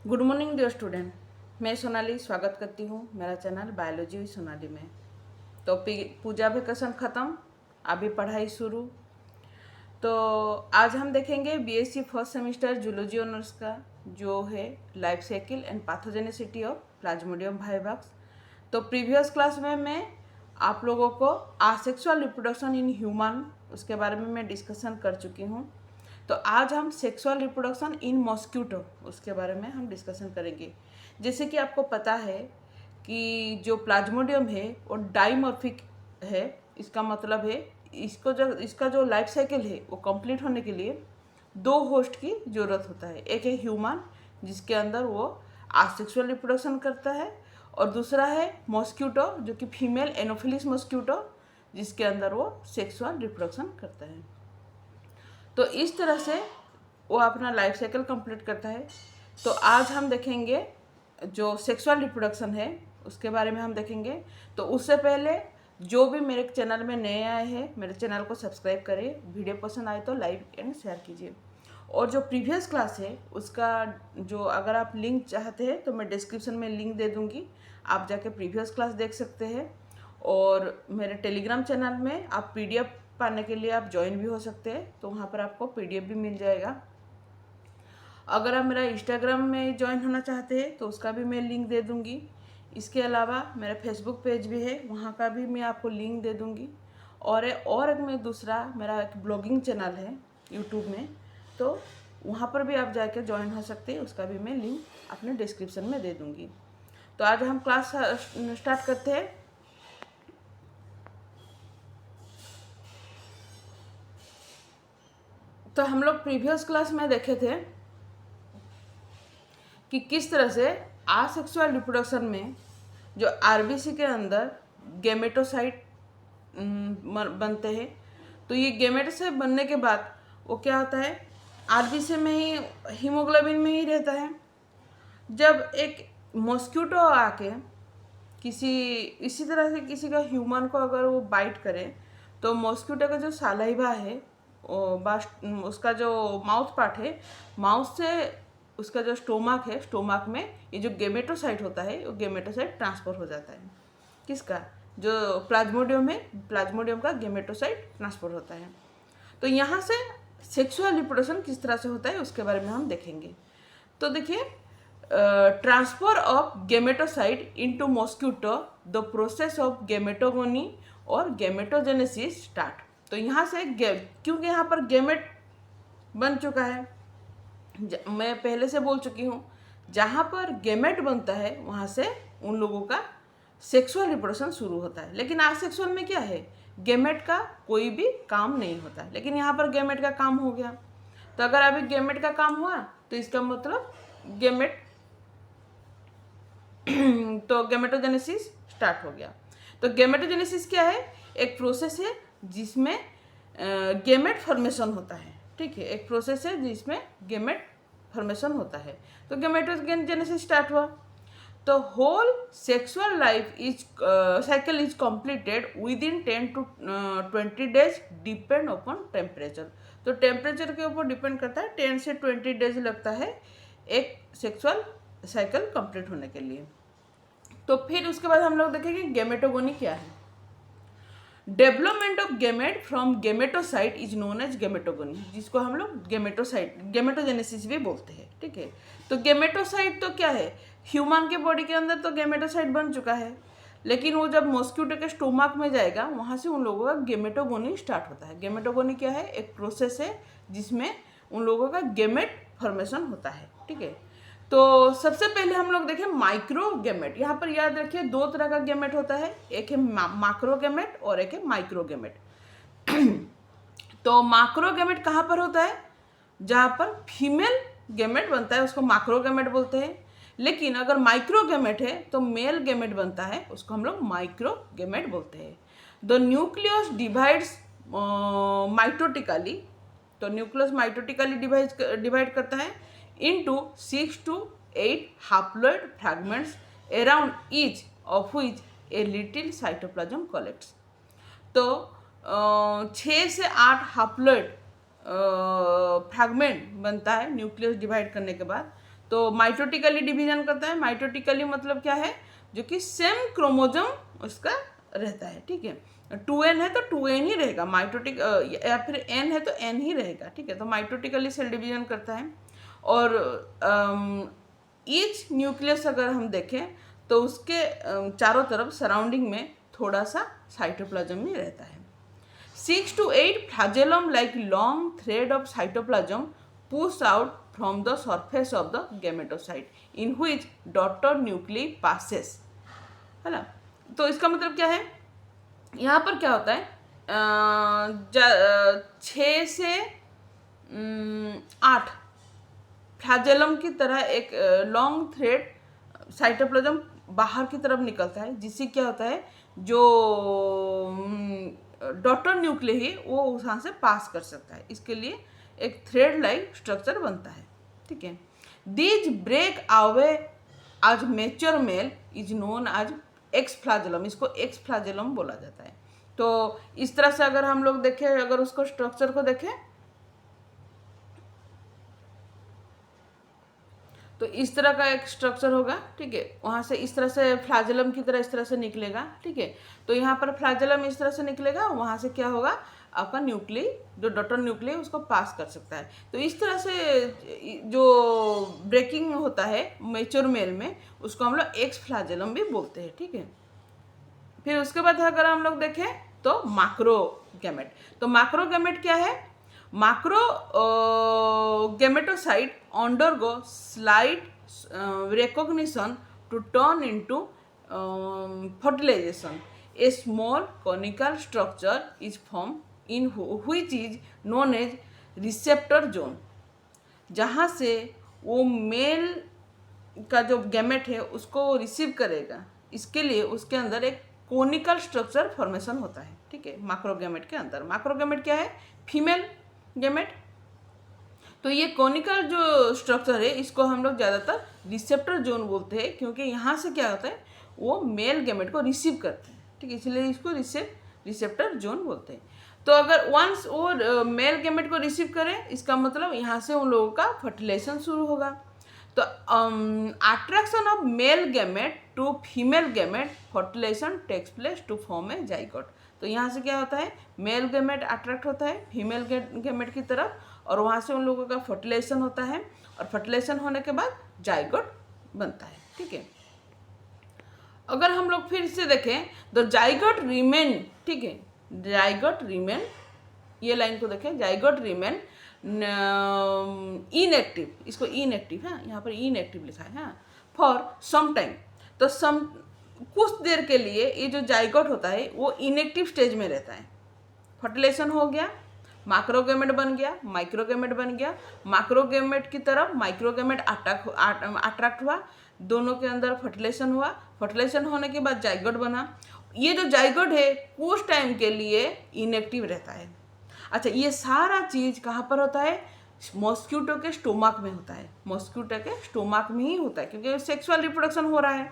Good morning dear student. मैं सोनाली स्वागत करती हूँ मेरा चैनल बायोलॉजी विद सोनाली में। तो पूजा वेकेशन ख़त्म, अभी पढ़ाई शुरू। तो आज हम देखेंगे BSc first semester zoology honours का जो है life cycle and pathogenicity of Plasmodium vivax. तो प्रीवियस क्लास में मैं आप लोगों को आसेक्सुअल रिप्रोडक्शन इन ह्यूमन उसके बारे में मैं डिस्कशन कर चुकी हूँ। तो आज हम सेक्सुअल रिप्रोडक्शन इन मॉस्क्यूटो उसके बारे में हम डिस्कशन करेंगे। जैसे कि आपको पता है कि जो प्लाज्मोडियम है वो डाइमॉर्फिक है। इसका मतलब है इसका जो लाइफ साइकिल है वो कंप्लीट होने के लिए दो होस्ट की ज़रूरत होता है। एक है ह्यूमन जिसके अंदर वो आसेक्सुअल रिप्रोडक्शन करता है, और दूसरा है मॉस्क्यूटो जो कि फीमेल एनोफिलिस मॉस्क्यूटो जिसके अंदर वो सेक्सुअल रिप्रोडक्शन करता है। तो इस तरह से वो अपना लाइफ साइकिल कंप्लीट करता है। तो आज हम देखेंगे जो सेक्सुअल रिप्रोडक्शन है उसके बारे में हम देखेंगे। तो उससे पहले जो भी मेरे चैनल में नए आए हैं मेरे चैनल को सब्सक्राइब करें, वीडियो पसंद आए तो लाइक एंड शेयर कीजिए। और जो प्रीवियस क्लास है उसका जो अगर आप लिंक चाहते हैं तो मैं डिस्क्रिप्शन में लिंक दे दूँगी, आप जाके प्रीवियस क्लास देख सकते हैं। और मेरे टेलीग्राम चैनल में आप पीडीएफ पाने के लिए आप ज्वाइन भी हो सकते हैं, तो वहाँ पर आपको पीडीएफ भी मिल जाएगा। अगर आप मेरा इंस्टाग्राम में ज्वाइन होना चाहते हैं तो उसका भी मैं लिंक दे दूँगी। इसके अलावा मेरा फेसबुक पेज भी है, वहाँ का भी मैं आपको लिंक दे दूँगी। और एक मैं दूसरा मेरा एक ब्लॉगिंग चैनल है यूट्यूब में, तो वहाँ पर भी आप जाके ज्वाइन हो सकते हैं, उसका भी मैं लिंक अपने डिस्क्रिप्शन में दे दूँगी। तो आज हम क्लास स्टार्ट करते हैं। तो हम लोग प्रीवियस क्लास में देखे थे कि किस तरह से आसेक्सुअल रिप्रोडक्शन में जो आरबीसी के अंदर गेमेटोसाइट बनते हैं। तो ये गेमेटोसाइट बनने के बाद वो क्या होता है, आरबीसी में ही हीमोग्लोबिन में ही रहता है। जब एक मॉस्क्यूटो आके इसी तरह से किसी का ह्यूमन को अगर वो बाइट करे तो मॉस्क्यूटो का जो सालाइवा है उसका जो माउथ पार्ट है, माउथ से उसका जो स्टोमक है, स्टोमक में ये जो गेमेटोसाइट होता है वो गेमेटोसाइट ट्रांसफर हो जाता है। किसका? जो प्लाज्मोडियम है, प्लाज्मोडियम का गेमेटोसाइट ट्रांसफर होता है। तो यहाँ से सेक्सुअल रिप्रोडक्शन किस तरह से होता है उसके बारे में हम देखेंगे। तो देखिए, transfer of gametocyte into mosquito, the process of gametogony और गेमेटोजेनेसिस स्टार्ट। तो यहाँ से क्योंकि यहाँ पर गेमेट बन चुका है, मैं पहले से बोल चुकी हूँ, जहाँ पर गेमेट बनता है वहाँ से उन लोगों का सेक्सुअल रिप्रोडक्शन शुरू होता है। लेकिन आसेक्सुअल में क्या है, गेमेट का कोई भी काम नहीं होता, लेकिन यहाँ पर गेमेट का काम हो गया। तो अगर अभी गेमेट का काम हुआ तो इसका मतलब गेमेट तो गेमेटोजेनेसिस स्टार्ट हो गया। तो गेमेटोजेनेसिस क्या है, एक प्रोसेस है जिसमें गेमेट फॉर्मेशन होता है। ठीक है, एक प्रोसेस है जिसमें गेमेट फॉर्मेशन होता है। तो गेमेटोजेनेसिस स्टार्ट हुआ तो whole sexual life is cycle is completed within 10 to 20 days, depend upon temperature. तो टेम्परेचर के ऊपर डिपेंड करता है, 10 से 20 डेज लगता है एक सेक्सुअल साइकिल कंप्लीट होने के लिए। तो फिर उसके बाद हम लोग देखेंगे गेमेटोगोनी क्या है। Development of gamete from gametocyte is known as gametogony, जिसको हम लोग गेमेटोजेनेसिस भी बोलते हैं। ठीक है, तो गेमेटोसाइट तो क्या है, ह्यूमन के बॉडी के अंदर तो गेमेटोसाइट बन चुका है, लेकिन वो जब मॉस्क्यूटो के स्टोमक में जाएगा वहाँ से उन लोगों का गेमेटोगोनी स्टार्ट होता है। गेमेटोगोनी क्या है, एक प्रोसेस है जिसमें उन लोगों का गेमेट फॉर्मेशन होता है। ठीक है, तो सबसे पहले हम लोग देखें माइक्रो गेमेट। यहाँ पर याद रखिए दो तरह का गेमेट होता है, एक है मैक्रो गेमेट और एक है माइक्रो गेमेट। तो मैक्रो गेमेट कहाँ पर होता है, जहाँ पर फीमेल गेमेट बनता है उसको मैक्रो गेमेट बोलते हैं। लेकिन अगर माइक्रो गेमेट है तो मेल गेमेट बनता है, उसको हम लोग माइक्रो गेमेट बोलते हैं। द न्यूक्लियस डिवाइड्स माइटोटिकली, तो न्यूक्लियस माइटोटिकली डिवाइड करता है into 6 to 8 haploid fragments, around each of which a little cytoplasm collects। तो 6 से 8 हैप्लॉइड फ्रैगमेंट बनता है न्यूक्लियस डिवाइड करने के बाद। तो माइटोटिकली डिवीजन करता है। माइटोटिकली मतलब क्या है, जो कि सेम क्रोमोजोम उसका रहता है, ठीक है। 2n है तो 2n ही रहेगा, माइटोटिक या फिर n है तो n ही रहेगा, ठीक है। तो माइटोटिकली सेल डिवीजन करता है। और ईच न्यूक्लियस अगर हम देखें तो उसके चारों तरफ सराउंडिंग में थोड़ा सा साइटोप्लाज्म ही रहता है। 6 to 8 flagellum like long thread of cytoplasm push out from the surface of the gametocyte in which daughter nuclei passes, है ना। तो इसका मतलब क्या है, यहाँ पर क्या होता है, 6 से 8 फ्लैजेलम की तरह एक लॉन्ग थ्रेड साइटोप्लाज्म बाहर की तरफ निकलता है, जिससे क्या होता है, जो डॉटर न्यूक्लियस है वो वहाँ से पास कर सकता है। इसके लिए एक थ्रेड लाइक स्ट्रक्चर बनता है, ठीक है। These break away as mature male is known as ex flagellum, इसको एक्स फ्लैजेलम बोला जाता है। तो इस तरह से अगर हम लोग देखें, अगर उसको स्ट्रक्चर को देखें तो इस तरह का एक स्ट्रक्चर होगा, ठीक है। वहाँ से इस तरह से फ्लैजेलम की तरह इस तरह से निकलेगा, ठीक है। तो यहाँ पर फ्लैजेलम इस तरह से निकलेगा, वहाँ से क्या होगा, आपका न्यूक्ली जो डॉटर न्यूक्ली उसको पास कर सकता है। तो इस तरह से जो ब्रेकिंग होता है मैच्योर मेल में, उसको हम लोग एक्स फ्लैजेलम भी बोलते हैं, ठीक है। फिर उसके बाद अगर हम लोग देखें तो मैक्रोगैमेट। तो मैक्रोगैमेट क्या है, macro gametocyte undergo slight recognition to turn into fertilization. A small conical structure is formed in which is known as receptor zone, जहाँ से वो मेल का जो गैमेट है उसको रिसीव करेगा। इसके लिए उसके अंदर एक कोनिकल स्ट्रक्चर फॉर्मेशन होता है, ठीक है। मैक्रोगैमेट के अंदर, मैक्रोगैमेट क्या है, फीमेल गैमेट। तो ये कोनिकल जो स्ट्रक्चर है इसको हम लोग ज़्यादातर रिसेप्टर जोन बोलते हैं, क्योंकि यहाँ से क्या होता है, वो मेल गैमेट को रिसीव करते हैं, ठीक है। इसलिए इसको रिसेप्टर जोन बोलते हैं। तो अगर वंस वो मेल गैमेट को रिसीव करें, इसका मतलब यहाँ से उन लोगों का फर्टिलाइजेशन शुरू होगा। तो attraction of male gamete to female gamete, fertilization takes place to form a zygote. तो यहाँ से क्या होता है, मेल गैमेट अट्रैक्ट होता है फीमेल गैमेट की तरफ, और वहाँ से उन लोगों का फर्टिलाइजेशन होता है, और फर्टिलाइजेशन होने के बाद जाइगोट बनता है, ठीक है। अगर हम लोग फिर से देखें तो जाइगोट रिमेन, ठीक है, जाइगोट रिमेन, ये लाइन को देखें, जाइगोट रिमेन इनएक्टिव, इसको इनएक्टिव है, यहाँ पर इनएक्टिव लिखा है, फॉर सम टाइम। तो कुछ देर के लिए ये जो जाइगोट होता है वो इनएक्टिव स्टेज में रहता है। फर्टिलाइजेशन हो गया, मैक्रोगैमेट बन गया, माइक्रोगैमेट बन गया, मैक्रोगैमेट की तरफ माइक्रोगैमेट अट्रैक्ट हुआ, दोनों के अंदर फर्टिलाइजेशन हुआ, फर्टिलाइजेशन होने के बाद जाइगोट बना। ये जो जाइगोट है कुछ टाइम के लिए इनएक्टिव रहता है। अच्छा, ये सारा चीज़ कहाँ पर होता है, मॉस्क्यूटो के स्टोमक में होता है, मॉस्क्यूटो के स्टोमक में ही होता है, क्योंकि सेक्सुअल रिप्रोडक्शन हो रहा है,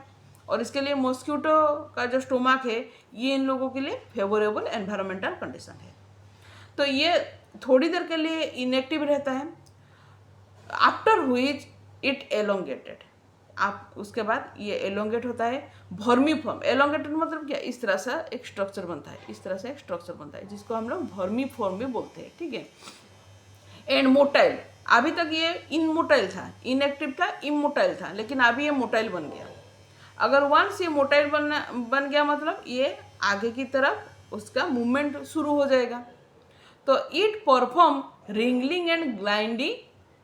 और इसके लिए मॉस्क्यूटो का जो स्टोमक है ये इन लोगों के लिए फेवरेबल एनवायरमेंटल कंडीशन है। तो ये थोड़ी देर के लिए इनएक्टिव रहता है, आफ्टर व्हिच इट एलोंगेटेड, आप उसके बाद ये एलोंगेट होता है, वर्मीफॉर्म। एलोंगेटेड मतलब क्या, इस तरह से एक स्ट्रक्चर बनता है, इस तरह से एक स्ट्रक्चर बनता है, जिसको हम लोग वर्मीफॉर्म भी बोलते हैं, ठीक है। एंड मोटाइल, अभी तक ये इनमोटाइल था, इनएक्टिव था, इमोटाइल था, लेकिन अभी ये मोटाइल बन गया। अगर वंस ये मोटाइल बन गया मतलब ये आगे की तरफ उसका मूवमेंट शुरू हो जाएगा। तो it perform wriggling and gliding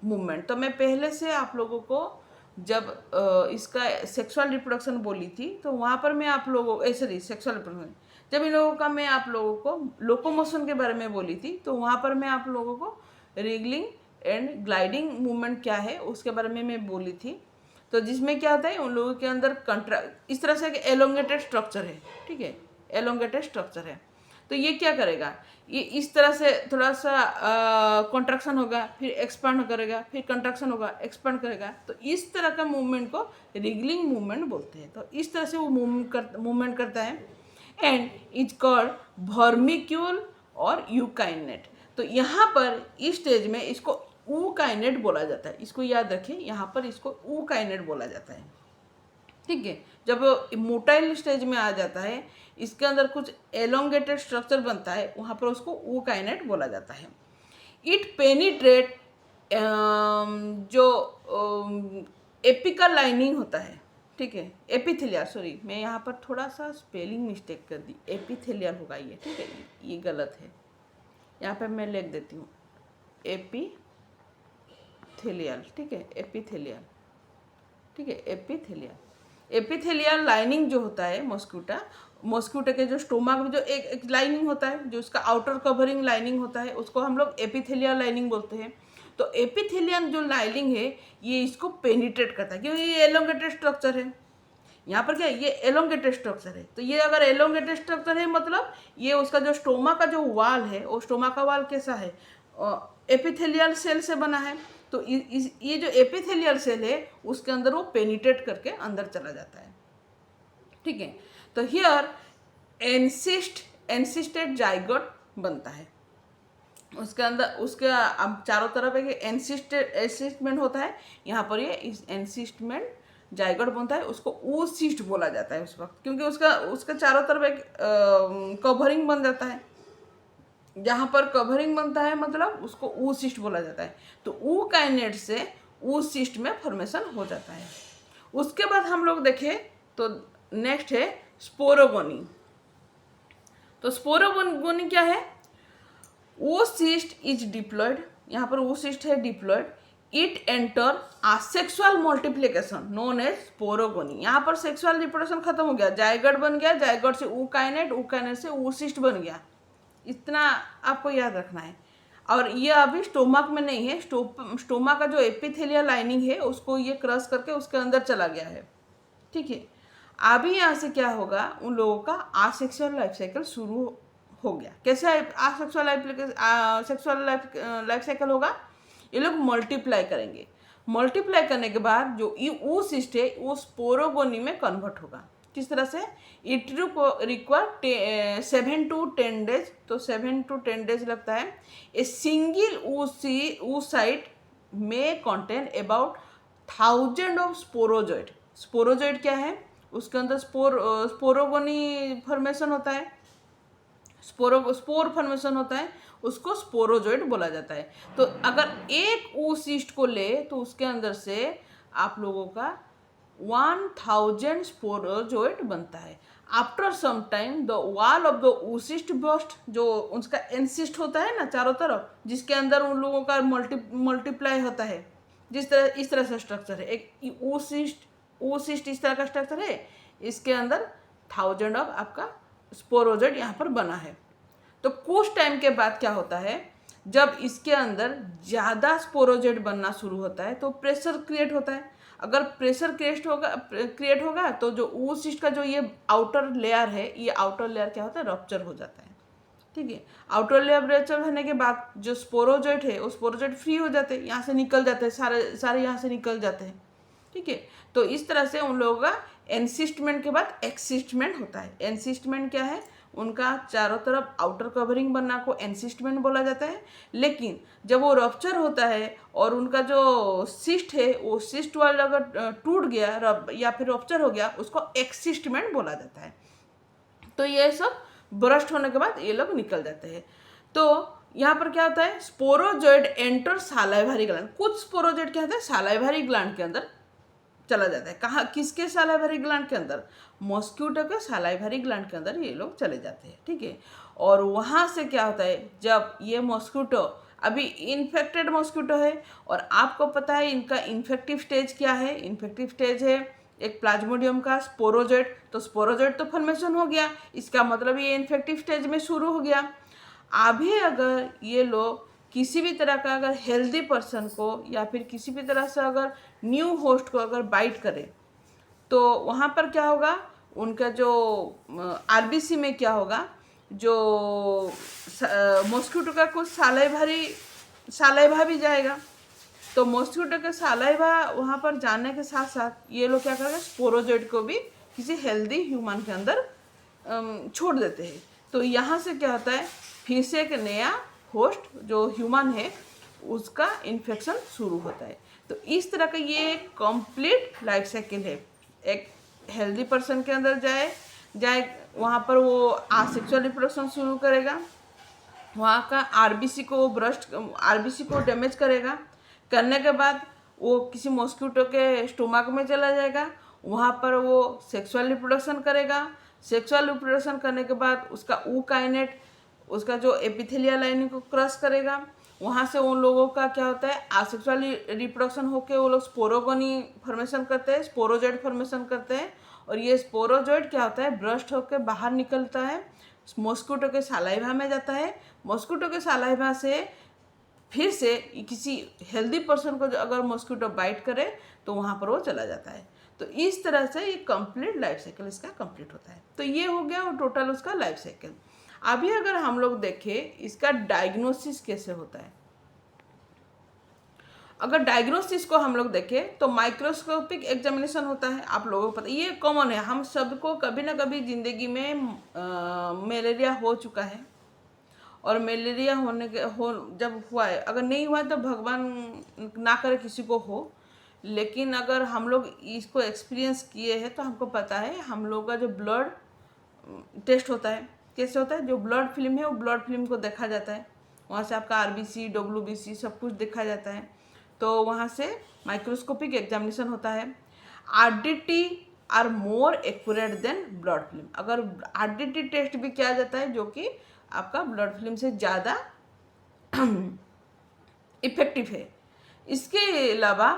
movement. तो मैं पहले से आप लोगों को जब इसका सेक्सुअल रिप्रोडक्शन बोली थी, तो वहाँ पर मैं आप लोगों सॉरी सेक्सुअल रिप्रोडक्शन, जब इन लोगों का मैं आप लोगों को लोकोमोशन के बारे में बोली थी, तो वहाँ पर मैं आप लोगों को रिंगलिंग एंड ग्लाइडिंग मूवमेंट क्या है उसके बारे में मैं बोली थी। तो जिसमें क्या होता है, उन लोगों के अंदर इस तरह से एलोंगेटेड स्ट्रक्चर है, ठीक है, एलोंगेटेड स्ट्रक्चर है। तो ये क्या करेगा, ये इस तरह से थोड़ा सा कॉन्ट्रैक्शन होगा, फिर एक्सपांड करेगा, फिर कंट्रैक्शन होगा, एक्सपांड करेगा। तो इस तरह का मूवमेंट को रिगलिंग मूवमेंट बोलते हैं। तो इस तरह से वो मूवमेंट करता है, एंड इज कॉल्ड वर्मिक्यूल और यूकाइनेट। तो यहाँ पर इस स्टेज में इसको ऊकाइनेट बोला जाता है। इसको याद रखिए, यहाँ पर इसको ऊकाइनेट बोला जाता है। ठीक है, जब मोटाइल स्टेज में आ जाता है, इसके अंदर कुछ एलोंगेटेड स्ट्रक्चर बनता है, वहाँ पर उसको ऊकाइनेट बोला जाता है। इट पेनिट्रेट जो एपिकल लाइनिंग होता है, ठीक है, एपिथेलियल, सॉरी मैं यहाँ पर थोड़ा सा स्पेलिंग मिस्टेक कर दी, एपिथेलियल होगा ये, ठीक है, ये गलत है, यहाँ पे मैं लिख देती हूँ एपिथेलियल, ठीक है, एपिथेलियल, ठीक है, एपिथेलियल लाइनिंग जो होता है मॉस्क्यूटा के जो स्टोमक में जो एक लाइनिंग होता है, जो उसका आउटर कवरिंग लाइनिंग होता है, उसको हम लोग एपिथेलियल लाइनिंग बोलते हैं। तो एपिथेलियल जो लाइनिंग है ये इसको पेनिट्रेट करता है, क्योंकि ये एलोंगेटेड स्ट्रक्चर है। यहाँ पर क्या है, ये एलोंगेटेड स्ट्रक्चर है। तो ये अगर एलोंगेटेड स्ट्रक्चर है मतलब ये उसका जो स्टोमा का जो वाल है, वो स्टोमा का वाल कैसा है, एपिथेलियल सेल से बना है। तो ये जो एपिथेलियल सेल है उसके अंदर वो पेनिट्रेट करके अंदर चला जाता है। ठीक है, तो हियर एनसिस्टेड जाइगोट बनता है। उसके अंदर उसके अब चारों तरफ एक एनसिस्टमेंट होता है। यहाँ पर ये इस एनसिस्टमेंट जाइगोट बनता है, उसको oocyst बोला जाता है उस वक्त, क्योंकि उसका चारों तरफ एक कवरिंग बन जाता है। जहाँ पर कवरिंग बनता है मतलब उसको oocyst बोला जाता है। तो ऊकाइनेट से oocyst में फॉर्मेशन हो जाता है। उसके बाद हम लोग देखें तो नेक्स्ट है स्पोरोगोनी। तो स्पोरोगोनी क्या है, oocyst इज डिप्लॉयड, यहाँ पर oocyst है diploid, it enter asexual multiplication known as sporogony. यहाँ पर सेक्सुअल रिप्रोडक्शन खत्म हो गया, जाइगोट बन गया, जाइगोट से ऊकाइनेट, ऊकाइनेट से oocyst बन गया। इतना आपको याद रखना है। और ये अभी स्टोमक में नहीं है, स्टोमा का जो एपिथेलियल लाइनिंग है उसको ये क्रॉस करके उसके अंदर चला गया है। ठीक है, अभी यहाँ से क्या होगा, उन लोगों का आसेक्सुअल लाइफ साइकिल शुरू हो गया। कैसे सेक्सुअल लाइफ साइकिल होगा, ये लोग मल्टीप्लाई करेंगे। मल्टीप्लाई करने के बाद जो ये oocyst है वो स्पोरोगोनी में कन्वर्ट होगा। किस तरह से, इट रिक्वायर 7 to 10 डेज। तो 7 to 10 डेज लगता है। ए सिंगल oocyte में contain about 1000 of sporozoite. Sporozoite क्या है, उसके अंदर स्पोरोगोनी फॉर्मेशन होता है, स्पोर फॉर्मेशन होता है, उसको स्पोरोजॉइड बोला जाता है। तो अगर एक oocyst को ले तो उसके अंदर से आप लोगों का 1000 स्पोरोजॉइड बनता है। After some time the wall of the oocyst burst, जो उसका एनसिस्ट होता है ना चारों तरफ, जिसके अंदर उन लोगों का मल्टीप्लाई होता है, इस तरह से स्ट्रक्चर है। एक oocyst इस तरह का स्ट्रक्चर है, इसके अंदर 1000 ऑफ आपका स्पोरोजॉइड यहाँ पर बना है। तो कुछ टाइम के बाद क्या होता है, जब इसके अंदर ज़्यादा स्पोरोजॉइड बनना शुरू होता है तो प्रेशर क्रिएट होता है। अगर प्रेशर क्रिएट होगा तो जो oocyst का जो ये आउटर लेयर है, ये आउटर लेयर क्या होता है, रप्चर हो जाता है। ठीक है, आउटर लेयर रप्चर होने के बाद जो स्पोरोजॉइड है वो स्पोरोजॉइड फ्री हो जाते हैं, यहाँ से निकल जाते हैं, सारे यहाँ से निकल जाते हैं। ठीक है, तो इस तरह से उन लोगों का एनसिस्टमेंट के बाद एक्सिस्टमेंट होता है। एनसिस्टमेंट क्या है, उनका चारों तरफ आउटर कवरिंग बनना को एनसिस्टमेंट बोला जाता है। लेकिन जब वो रप्चर होता है और उनका जो सिस्ट है वो सिस्ट वाला अगर टूट गया या फिर रप्चर हो गया, उसको एक्सिस्टमेंट बोला जाता है। तो ये सब बर्स्ट होने के बाद ये लोग निकल जाते हैं। तो यहाँ पर क्या होता है, स्पोरोजॉइड एंटर सालाइवरी ग्लैंड। कुछ स्पोरोजॉइड क्या होता है, सालाइवरी ग्लैंड के अंदर चला जाता है। कहाँ, किसके सालाइवरी ग्लैंड के अंदर, मॉस्क्यूटो के सालाइवरी ग्लैंड के अंदर ये लोग चले जाते हैं। ठीक है, और वहाँ से क्या होता है, जब ये मॉस्क्यूटो अभी इन्फेक्टेड मॉस्क्यूटो है और आपको पता है इनका इन्फेक्टिव स्टेज क्या है, इन्फेक्टिव स्टेज है एक प्लाज्मोडियम का स्पोरोजॉइड। तो स्पोरोजॉइड तो फॉर्मेशन हो गया, इसका मतलब ये इन्फेक्टिव स्टेज में शुरू हो गया। अभी अगर ये लोग किसी भी तरह का अगर हेल्दी पर्सन को या फिर किसी भी तरह से अगर न्यू होस्ट को अगर बाइट करे तो वहाँ पर क्या होगा, उनका जो आरबीसी में क्या होगा, जो मॉस्क्यूटो का कुछ सालाइवा भी जाएगा। तो मॉस्क्यूटो का सालाइवा वहाँ पर जाने के साथ साथ ये लोग क्या करेंगे, स्पोरोजॉइड को भी किसी हेल्दी ह्यूमन के अंदर छोड़ देते हैं। तो यहाँ से क्या होता है, फिर से एक नया होस्ट जो ह्यूमन है उसका इन्फेक्शन शुरू होता है। तो इस तरह का ये कंप्लीट लाइफ साइकिल है। एक हेल्दी पर्सन के अंदर जाए वहाँ पर वो आसेक्सुअल रिप्रोडक्शन शुरू करेगा, वहाँ का आरबीसी को डैमेज करेगा, करने के बाद वो किसी मॉस्किटो के स्टोमक में चला जाएगा, वहाँ पर वो सेक्सुअल रिप्रोडक्शन करेगा। सेक्सुअल रिप्रोडक्शन करने के बाद उसका ऊकाइनेट उसका जो एपिथेलियल लाइनिंग को क्रॉस करेगा, वहाँ से उन लोगों का क्या होता है, आसेक्सुअल रिप्रोडक्शन होकर वो लोग स्पोरोगोनी फॉर्मेशन करते हैं, स्पोरोजॉइड फॉर्मेशन करते हैं। और ये स्पोरोजॉइड क्या होता है, ब्रस्ट होकर बाहर निकलता है, मॉस्किटो के सालाइवा में जाता है। मॉस्किटो के सालाइवा से फिर से किसी हेल्दी पर्सन को अगर मॉस्किटो बाइट करे तो वहाँ पर वो चला जाता है। तो इस तरह से ये कंप्लीट लाइफ साइकिल इसका कंप्लीट होता है। तो ये हो गया वो टोटल उसका लाइफ साइकिल। अभी अगर हम लोग देखें इसका डायग्नोसिस कैसे होता है, अगर डायग्नोसिस को हम लोग देखें तो माइक्रोस्कोपिक एग्जामिनेशन होता है। आप लोगों को पता, ये कॉमन है, हम सबको कभी ना कभी ज़िंदगी में मलेरिया हो चुका है। और मलेरिया जब हुआ है, अगर नहीं हुआ है तो भगवान ना करे किसी को हो, लेकिन अगर हम लोग इसको एक्सपीरियंस किए हैं तो हमको पता है हम लोग का जो ब्लड टेस्ट होता है कैसे होता है। जो ब्लड फिल्म है वो ब्लड फिल्म को देखा जाता है, वहाँ से आपका आरबीसी डब्ल्यूबीसी सब कुछ देखा जाता है। तो वहाँ से माइक्रोस्कोपिक एग्जामिनेशन होता है। RDT are more accurate than blood film. अगर आरडीटी टेस्ट भी किया जाता है जो कि आपका ब्लड फिल्म से ज़्यादा इफेक्टिव है। इसके अलावा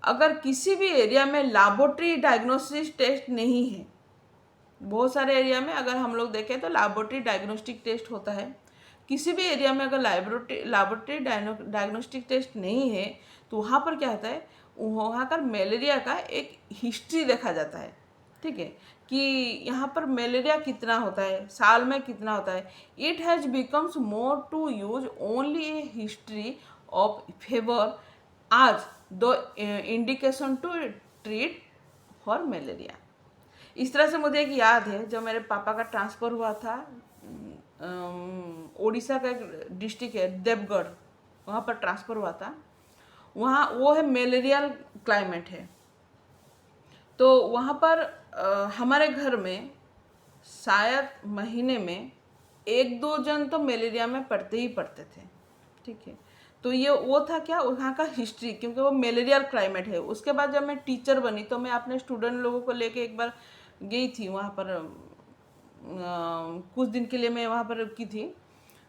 अगर किसी भी एरिया में लैबोरेटरी डायग्नोस्टिक टेस्ट नहीं है, बहुत सारे एरिया में अगर हम लोग देखें तो लैबोरेटरी डायग्नोस्टिक टेस्ट होता है, किसी भी एरिया में अगर लैबोरेटरी डायग्नोस्टिक टेस्ट नहीं है तो वहाँ पर क्या होता है, वहाँ का मलेरिया का एक हिस्ट्री देखा जाता है। ठीक है, कि यहाँ पर मलेरिया कितना होता है, साल में कितना होता है। It has becomes more to use only a history of favour as the indication to treat for malaria. इस तरह से मुझे एक याद है, जब मेरे पापा का ट्रांसफ़र हुआ था, उड़ीसा का एक डिस्ट्रिक्ट है देवगढ़, वहाँ पर ट्रांसफ़र हुआ था। वहाँ वो है मलेरियल क्लाइमेट है। तो वहाँ पर हमारे घर में शायद महीने में 1-2 जन तो मलेरिया में पड़ते ही पड़ते थे। ठीक है, तो ये वो था क्या, वहाँ का हिस्ट्री, क्योंकि वो मलेरियल क्लाइमेट है। उसके बाद जब मैं टीचर बनी तो मैं अपने स्टूडेंट लोगों को लेके एक बार गई थी वहाँ पर, कुछ दिन के लिए मैं वहाँ पर की थी।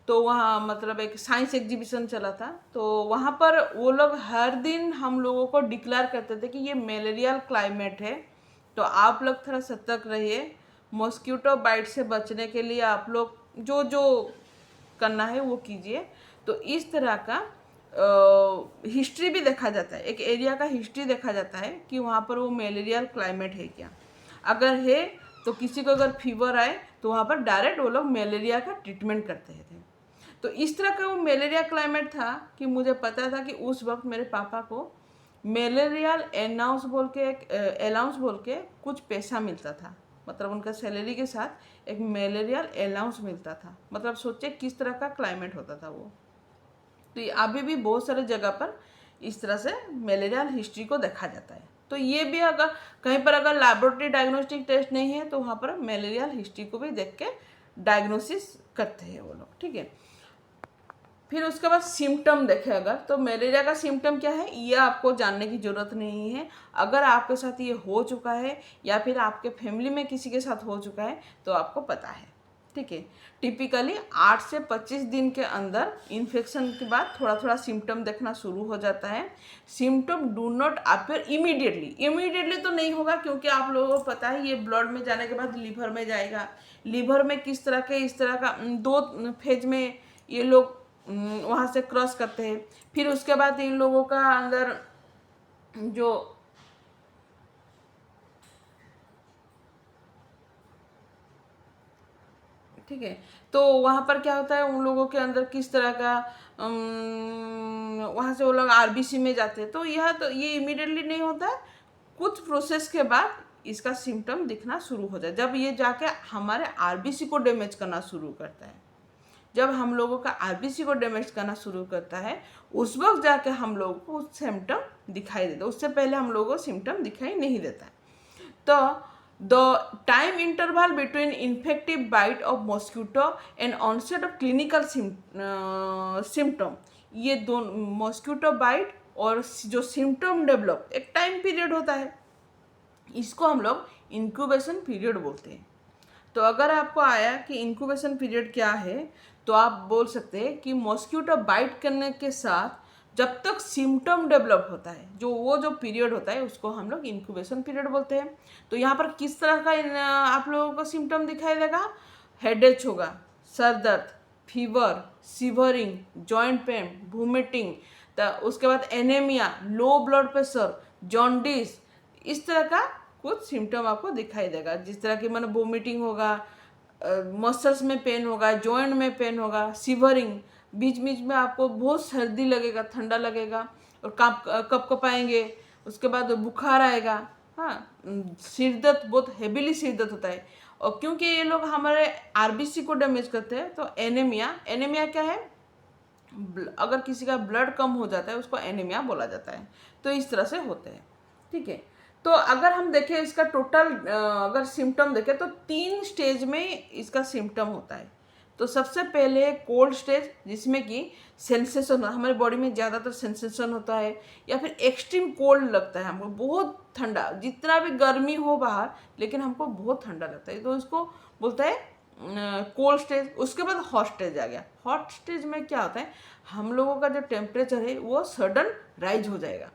तो वहाँ मतलब एक साइंस एग्जीबिशन चला था, तो वहाँ पर वो लोग हर दिन हम लोगों को डिक्लेयर करते थे कि ये मलेरियल क्लाइमेट है, तो आप लोग थोड़ा सतर्क रहिए। मॉस्किटो बाइट से बचने के लिए आप लोग जो जो करना है वो कीजिए। तो इस तरह का हिस्ट्री भी देखा जाता है, एक एरिया का हिस्ट्री देखा जाता है कि वहाँ पर वो मलेरियल क्लाइमेट है क्या। अगर है तो किसी को अगर फीवर आए तो वहाँ पर डायरेक्ट वो लोग मलेरिया का ट्रीटमेंट करते थे। तो इस तरह का वो मलेरिया क्लाइमेट था कि मुझे पता था कि उस वक्त मेरे पापा को मलेरियल अलाउंस बोल के कुछ पैसा मिलता था, मतलब उनका सैलरी के साथ एक मलेरियल अलाउंस मिलता था। मतलब सोचिए किस तरह का क्लाइमेट होता था वो। तो ये अभी भी बहुत सारे जगह पर इस तरह से मलेरियल हिस्ट्री को देखा जाता है। तो ये भी अगर कहीं पर अगर लैबोरेटरी डायग्नोस्टिक टेस्ट नहीं है तो वहाँ पर मलेरियल हिस्ट्री को भी देख के डायग्नोसिस करते हैं वो लोग। ठीक है, फिर उसके बाद सिम्टम देखें अगर, तो मलेरिया का सिम्टम क्या है ये आपको जानने की ज़रूरत नहीं है। अगर आपके साथ ये हो चुका है या फिर आपके फैमिली में किसी के साथ हो चुका है तो आपको पता है। ठीक है, टिपिकली 8 से 25 दिन के अंदर इन्फेक्शन के बाद थोड़ा थोड़ा सिम्टम देखना शुरू हो जाता है। Symptom do not appear immediately तो नहीं होगा, क्योंकि आप लोगों को पता है ये ब्लड में जाने के बाद लीवर में जाएगा। लीवर में किस तरह के इस तरह का 2 फेज में ये लोग वहाँ से क्रॉस करते हैं। फिर उसके बाद इन लोगों का अंदर जो ठीक है, तो वहाँ पर क्या होता है उन लोगों के अंदर किस तरह का वहाँ से वो लोग आरबीसी में जाते हैं। तो ये इमीडिएटली नहीं होता है, कुछ प्रोसेस के बाद इसका सिम्टम दिखना शुरू हो जाए, जब ये जाके हमारे आरबीसी को डैमेज करना शुरू करता है। जब हम लोगों का आरबीसी को डैमेज करना शुरू करता है, उस वक्त जाके हम लोगों को सिम्टम दिखाई देता है। उससे पहले हम लोगों को सिम्टम दिखाई नहीं देता है। तो the time interval between infective bite of mosquito and onset of clinical symptom, ये दोनों मॉस्किटो बाइट और जो सिम्टम डेवलप एक टाइम पीरियड होता है, इसको हम लोग इंक्यूबेशन पीरियड बोलते हैं। तो अगर आपको आया कि इंक्यूबेशन पीरियड क्या है, तो आप बोल सकते हैं कि मॉस्किटो बाइट करने के साथ जब तक सिम्टम डेवलप होता है, जो पीरियड होता है, उसको हम लोग इंक्यूबेशन पीरियड बोलते हैं। तो यहाँ पर किस तरह का आप लोगों को सिम्टम दिखाई देगा? हेडेक होगा, सर दर्द, fever, shivering, joint pain, vomiting, तो उसके बाद anaemia, low blood pressure, jaundice, इस तरह का कुछ सिम्टम आपको दिखाई देगा। जिस तरह की मैंने वोमिटिंग होगा, मसल्स में पेन होगा, जॉइंट में पेन होगा, शिवरिंग, बीच बीच में आपको बहुत सर्दी लगेगा, ठंडा लगेगा और कँपाएंगे, उसके बाद बुखार आएगा। हाँ, सिर दर्द, बहुत हेवीली सिर दर्द होता है। और क्योंकि ये लोग हमारे आरबीसी को डैमेज करते हैं, तो एनीमिया क्या है? अगर किसी का ब्लड कम हो जाता है, उसको एनीमिया बोला जाता है। तो इस तरह से होते हैं, ठीक है। तो अगर हम देखें इसका टोटल अगर सिम्टम देखें, तो 3 स्टेज में इसका सिम्टम होता है। तो सबसे पहले कोल्ड स्टेज, जिसमें कि सेंसेशन, हमारे बॉडी में ज़्यादातर सेंसेशन होता है, या फिर एक्सट्रीम कोल्ड लगता है हमको, बहुत ठंडा, जितना भी गर्मी हो बाहर, लेकिन हमको बहुत ठंडा लगता है, तो इसको बोलता है कोल्ड स्टेज। उसके बाद हॉट स्टेज आ गया। हॉट स्टेज में क्या होता है, हम लोगों का जो टेम्परेचर है वो सडन राइज हो जाएगा।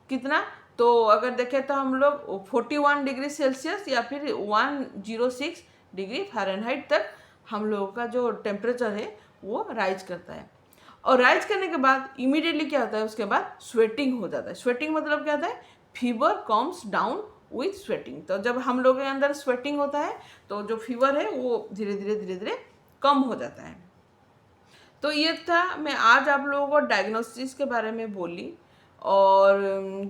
कितना? तो अगर देखें तो हम लोग 41 डिग्री सेल्सियस या फिर 106 डिग्री फ़ारेनहाइट तक हम लोगों का जो टेम्परेचर है वो राइज करता है। और राइज करने के बाद इमीडिएटली क्या होता है, उसके बाद स्वेटिंग हो जाता है। स्वेटिंग मतलब क्या होता है? Fever comes down with sweating. तो जब हम लोगों के अंदर स्वेटिंग होता है, तो जो फीवर है वो धीरे धीरे कम हो जाता है। तो ये था, मैं आज आप लोगों को डायग्नोसिस के बारे में बोली और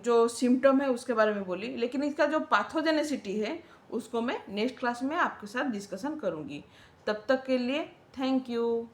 जो सिम्टम है उसके बारे में बोली, लेकिन इसका जो पैथोजेनेसिटी है उसको मैं नेक्स्ट क्लास में आपके साथ डिस्कशन करूँगी। तब तक के लिए थैंक यू।